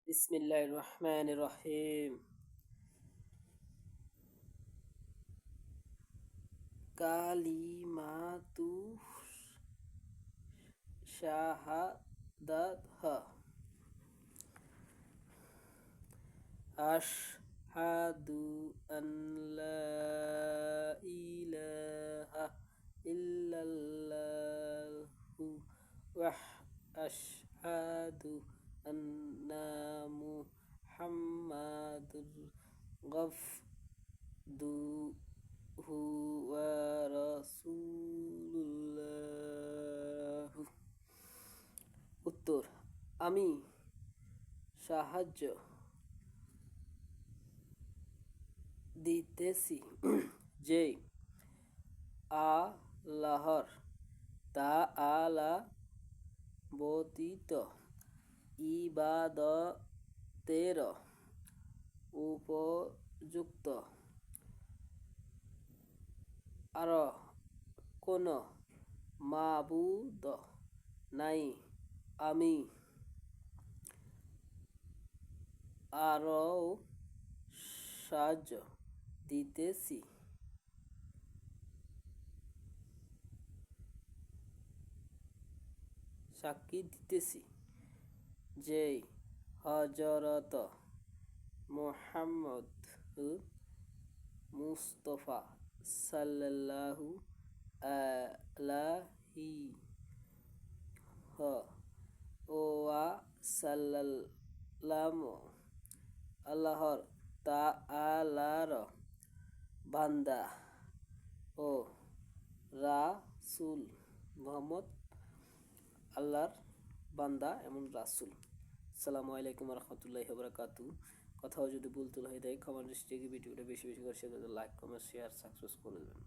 বিসমিল্লাহির রহমানির রহিম। কালিমাতু শাহাদাত আশহাদু আন লা ইলাহা ইল্লাল্লাহু ওয়া আশহাদু আন্না মুহাম্মাদুর আবদুহু ওয়া রাসূলুল্লাহ। উত্তর: আমি সাহায্য দিতেছি যে আল্লাহর তাআলা ব্যতীত ইবাদতের উপযুক্ত আর কোন মাবুদ নাই। আমি আরও সাহায্য দিতেছি সাক্ষী দিতেছি যে হযরত মুহাম্মদ মুস্তাফা সাল্লাল্লাহু আলাইহি ওয়া সাল্লাম আল্লাহর তাআলার বান্দা ও রাসূল। মুহাম্মদ আল্লাহর বান্দা এমন রাসূল। আসসালামু আলাইকুম ওয়া রাহমাতুল্লাহি ওয়া বারাকাতুহু। কোথাও যদি ভুল টুল হয়ে থাকে ক্ষমা দৃষ্টিতে ভিডিওটা বেশি বেশি করে শেয়ার করে লাইক কমেন্ট শেয়ার সাবস্ক্রাইব করে দেবেন।